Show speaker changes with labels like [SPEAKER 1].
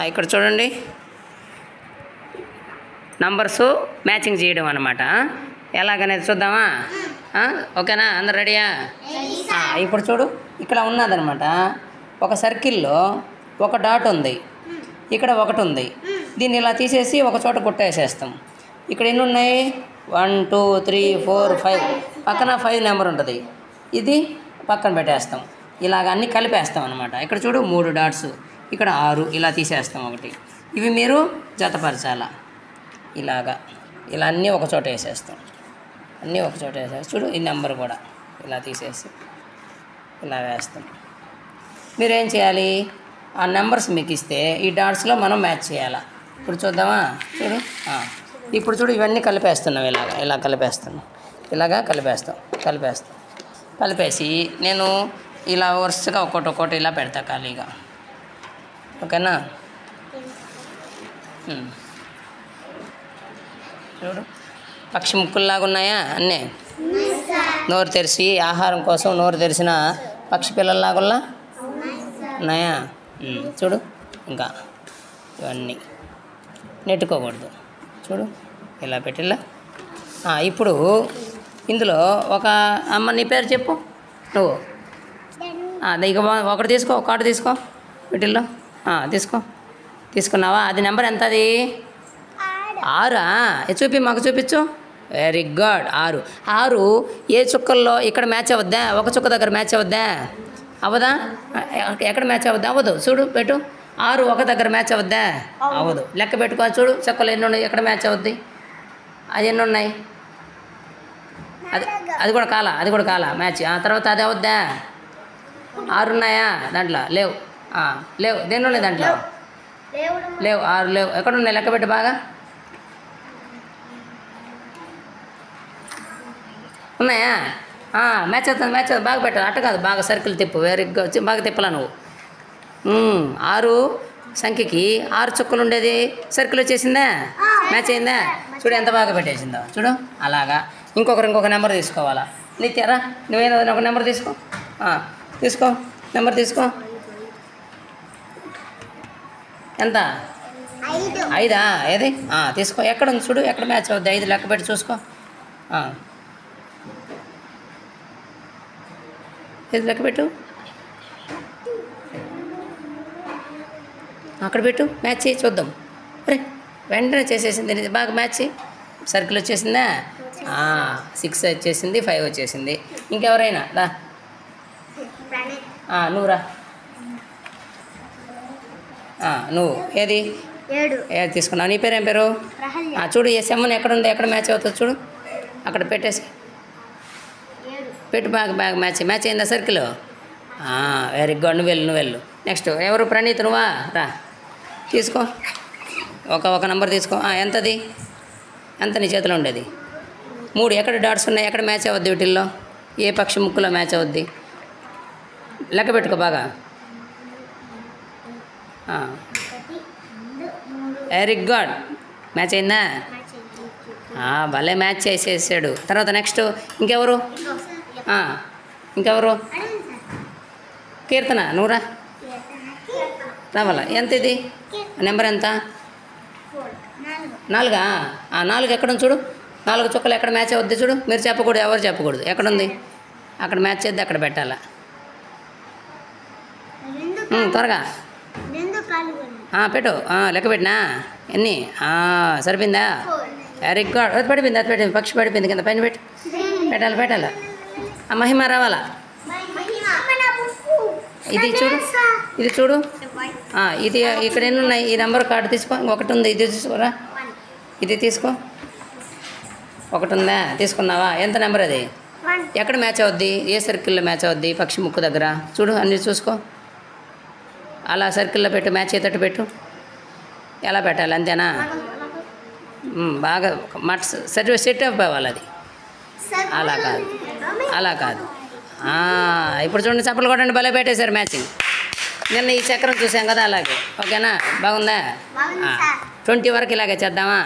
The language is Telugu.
[SPEAKER 1] ఇక్కడ చూడండి, నంబర్స్ మ్యాచింగ్ చేయడం అన్నమాట. ఎలాగనేది చూద్దామా? ఓకేనా? అందరు రెడీయా? ఇప్పుడు చూడు, ఇక్కడ ఉన్నదనమాట. ఒక సర్కిల్లో ఒక డాట్ ఉంది, ఇక్కడ ఒకటి ఉంది. దీన్ని ఇలా తీసేసి ఒక చోట గుట్టేసేస్తాం. ఇక్కడ ఎన్ని ఉన్నాయి? 1 2 3 4 5. పక్కన 5 నెంబర్ ఉంటుంది. ఇది పక్కన పెట్టేస్తాం. ఇలాగ అన్నీ కలిపేస్తాం అనమాట. ఇక్కడ చూడు 3 డాట్స్, ఇక్కడ 6. ఇలా తీసేస్తాం ఒకటి. ఇవి మీరు జతపరచాలా. ఇలా అన్నీ ఒక చోట వేసేస్తాం. అన్నీ ఒక చోట వేసేస్తాం. చూడు, ఈ నెంబర్ కూడా ఇలా తీసేసి ఇలా వేస్తాం. మీరేం చేయాలి? ఆ నెంబర్స్ మీకు ఇస్తే ఈ డాట్స్లో మనం మ్యాచ్ చేయాలా. ఇప్పుడు చూద్దామా? చూడు, ఇప్పుడు చూడు, ఇవన్నీ కలిపేస్తున్నాం. ఇలా కలిపేస్తున్నాం. ఇలాగా కలిపేసి నేను ఇలా వరుసగా ఒక్కొక్కటి ఇలా పెడతా ఖాళీగా. ఓకేనా? చూడు, పక్షి ముక్కుల్లాగా ఉన్నాయా అన్నీ? నోరు తెరిచి ఆహారం కోసం నోరు తెరిచిన పక్షి పిల్లల్లాగా ఉన్నాయా? చూడు, ఇంకా ఇవన్నీ నెట్టుకోకూడదు. చూడు, ఇలా పెట్టిలా. ఇప్పుడు ఇందులో ఒక అమ్మ, నీ పేరు చెప్పు నువ్వు. ఇక ఒకటి తీసుకో, ఒక కార్డు తీసుకో, వీటిల్లో తీసుకున్నావా? అది నెంబర్ ఎంత? అది 6. మాకు చూపించు. Very good. 6 ఏ చుక్కల్లో ఇక్కడ మ్యాచ్ అవద్దా? ఒక చుక్క దగ్గర మ్యాచ్ అవద్దా? అవ్వదా? ఎక్కడ మ్యాచ్ అవద్దా? అవ్వదు. చూడు, పెట్టు. 6 ఒక దగ్గర మ్యాచ్ అవద్దా? అవ్వదు. లెక్క పెట్టుకో. చూడు, చుక్కలు ఎన్ని ఉన్నాయి, ఎక్కడ మ్యాచ్ అవుద్ది? అది ఎన్ని ఉన్నాయి? అది కూడా కాల మ్యాచ్. తర్వాత అది అవద్దా? 6 ఉన్నాయా దాంట్లో? లేవు. దేని ఉన్నాయి దాంట్లో? లేవు. 6 లేవు. ఎక్కడ ఉన్నాయి? లెక్క పెట్టు బాగా. ఉన్నాయా? మ్యాచ్ అవుతుంది. బాగా పెట్టాలి. అట్ట కాదు, బాగా సర్కిల్ తిప్పు. Very good. బాగా తిప్పలా నువ్వు. 6 సంఖ్యకి 6 చుక్కలు ఉండేది సర్కిల్ వచ్చేసిందా? మ్యాచ్ అయిందా? చూడు, ఎంత బాగా పెట్టేసిందో. చూడు, అలాగా. ఇంకొక నెంబర్ తీసుకోవాలా. నిత్యారా, నువ్వేదో ఒక నెంబర్ తీసుకో. నెంబర్ తీసుకో. ఎంత? 5. ఏది? తీసుకో. ఎక్కడ ఉంది చూడు, ఎక్కడ మ్యాచ్ అవుద్ది? 5 లెక్క పెట్టి చూసుకో. ఏది లెక్క పెట్టు, అక్కడ పెట్టు. మ్యాచ్ చేయి చూద్దాం. అరే, వెంటనే చేసేసింది. బాగా మ్యాచ్ సర్కిల్ వచ్చేసిందా? 6 వచ్చేసింది, 5 వచ్చేసింది. ఇంకెవరైనా రా. నువ్వు రా. నువ్వు ఏది తీసుకున్నావు? నీ పేరు ఏం పేరు? చూడు, ఏ సెమ్మని ఎక్కడ ఉంది, ఎక్కడ మ్యాచ్ అవుతుంది చూడు. అక్కడ పెట్టేసి పెట్టు. బాగా మ్యాచ్ అయిందా సర్కిల్? Very good. నువ్వు వెళ్ళు. నెక్స్ట్ ఎవరు? ప్రణీత్, నువ్వా? రా, తీసుకో. ఒక నెంబర్ తీసుకో. ఎంతది? ఎంత నీ చేతిలో ఉండేది? 3. ఎక్కడ డాట్స్ ఉన్నాయి, ఎక్కడ మ్యాచ్ అవుద్ది? వీటిల్లో ఏ పక్షి ముక్కులో మ్యాచ్ అవుద్ది? లెక్క పెట్టుకో బాగా. Very good. మ్యాచ్ అయిందా? భలే మ్యాచ్ చేసేసాడు. తర్వాత నెక్స్ట్ ఇంకెవరు? కీర్తన, నువ్వురా. రావాలా? ఎంత ఇది? నెంబర్ ఎంత? 4. 4 ఎక్కడ ఉంది చూడు. 4 చుక్కలు ఎక్కడ మ్యాచ్ అవుద్ది చూడు. మీరు చెప్పకూడదు, ఎవరు చెప్పకూడదు. ఎక్కడుంది? అక్కడ మ్యాచ్ చేద్ది, అక్కడ పెట్టాలా. త్వరగా పెట్టు. లెక్క పెట్టినా ఎన్ని? సరిపోయిందా? Very good. అది పడిపోయింది. పక్షి పడిపోయింది కింద. పైన పెట్టాలి. మహిమ రావాలా. ఇది చూడు. ఇది ఇక్కడ ఎన్ని ఉన్నాయి? ఈ నెంబర్ కార్డు తీసుకో. ఒకటి ఉంది, ఇది తీసుకోరా. ఇది తీసుకో. ఒకటి ఉందా? తీసుకున్నావా? ఎంత నెంబర్ అది? ఎక్కడ మ్యాచ్ అవుద్ది? ఏ సర్కిల్లో మ్యాచ్ అవుద్ది? పక్షి ముక్కు దగ్గర చూడు. అన్నీ చూసుకో. అలా సర్కిల్లో పెట్టు. మ్యాచ్ అయ్యేటట్టు పెట్టు. ఎలా పెట్టాలి? అంతేనా? బాగా సెట్ అయిపోవాలి అది. అలా కాదు. ఇప్పుడు చూడండి, చప్పలు కొట్టండి. భలే పెట్టేశారు మ్యాచింగ్. నిన్న ఈ చక్రం చూసాం కదా, అలాగే. ఓకేనా? బాగుందా? 20 వరకు ఇలాగే చేద్దామా?